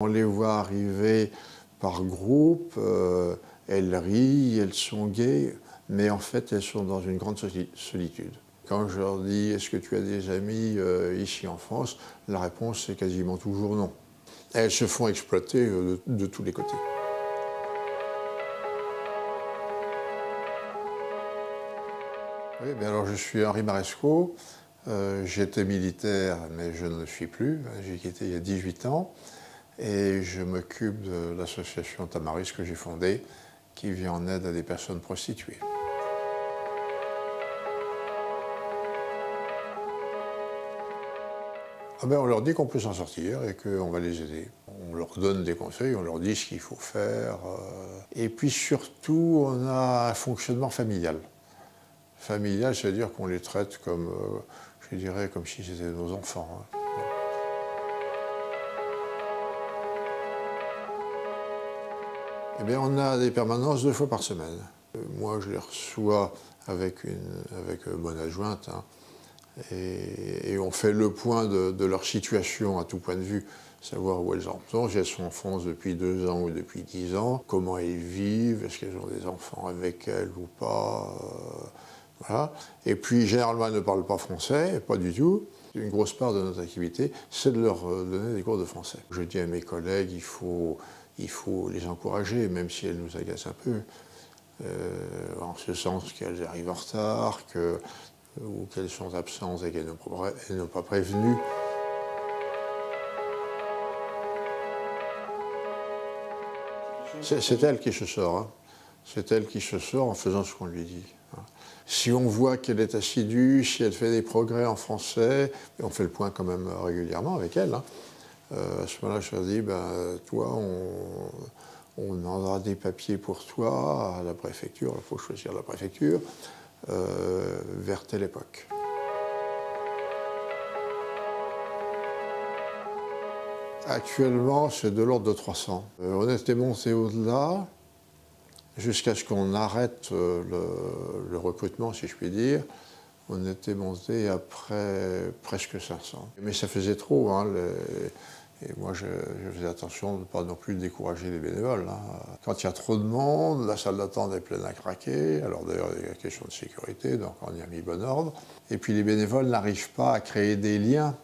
On les voit arriver par groupe, elles rient, elles sont gaies, mais en fait elles sont dans une grande solitude. Quand je leur dis « Est-ce que tu as des amis ici en France ?», la réponse est quasiment toujours non. Elles se font exploiter de tous les côtés. Oui, bien alors je suis Henri Marescot, j'étais militaire mais je ne le suis plus, j'ai quitté il y a 18 ans et je m'occupe de l'association Tamaris que j'ai fondée qui vient en aide à des personnes prostituées. Ah ben on leur dit qu'on peut s'en sortir et qu'on va les aider. On leur donne des conseils, on leur dit ce qu'il faut faire. Et puis surtout, on a un fonctionnement familial. Familial, c'est-à-dire qu'on les traite comme, je dirais, comme si c'était nos enfants. Eh bien, on a des permanences 2 fois par semaine. Moi, je les reçois avec bonne adjointe, hein, et on fait le point de leur situation à tout point de vue, savoir où elles en sont, si elles sont en France depuis 2 ans ou depuis 10 ans, comment elles vivent, est-ce qu'elles ont des enfants avec elles ou pas. Voilà. Et puis, généralement, elles ne parlent pas français, pas du tout. Une grosse part de notre activité, c'est de leur donner des cours de français. Je dis à mes collègues, il faut les encourager, même si elles nous agacent un peu, en ce sens qu'elles arrivent en retard, ou qu'elles sont absentes et qu'elles n'ont pas prévenu. C'est elle qui se sort, hein. C'est elle qui se sort en faisant ce qu'on lui dit. Si on voit qu'elle est assidue, si elle fait des progrès en français, et on fait le point quand même régulièrement avec elle, hein, à ce moment-là, je leur dis, ben, toi, on demandera des papiers pour toi à la préfecture, il faut choisir la préfecture, vers telle époque. Actuellement, c'est de l'ordre de 300. On était monté au-delà, jusqu'à ce qu'on arrête le recrutement, si je puis dire. On était monté après presque 500. Mais ça faisait trop, hein, et moi je faisais attention de ne pas non plus décourager les bénévoles, hein. Quand il y a trop de monde, la salle d'attente est pleine à craquer. Alors d'ailleurs, il y a une question de sécurité, donc on y a mis bon ordre. Et puis les bénévoles n'arrivent pas à créer des liens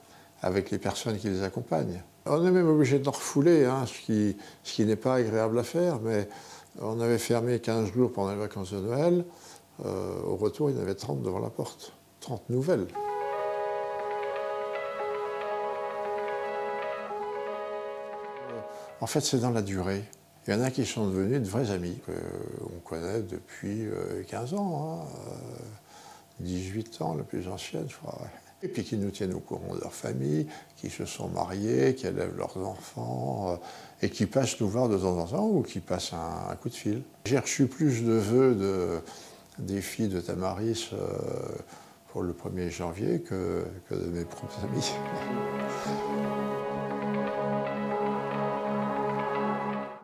avec les personnes qui les accompagnent. On est même obligé de leur refouler, hein, ce qui n'est pas agréable à faire, mais on avait fermé 15 jours pendant les vacances de Noël. Au retour, il y en avait 30 devant la porte. 30 nouvelles. En fait, c'est dans la durée. Il y en a qui sont devenus de vrais amis, qu'on connaît depuis 15 ans, hein, 18 ans, la plus ancienne, je crois. Ouais. Et puis qui nous tiennent au courant de leur famille, qui se sont mariés, qui élèvent leurs enfants, et qui passent nous voir de temps en temps, ou qui passent un coup de fil. J'ai reçu plus de vœux des filles de Tamaris pour le 1er janvier que de mes propres amis.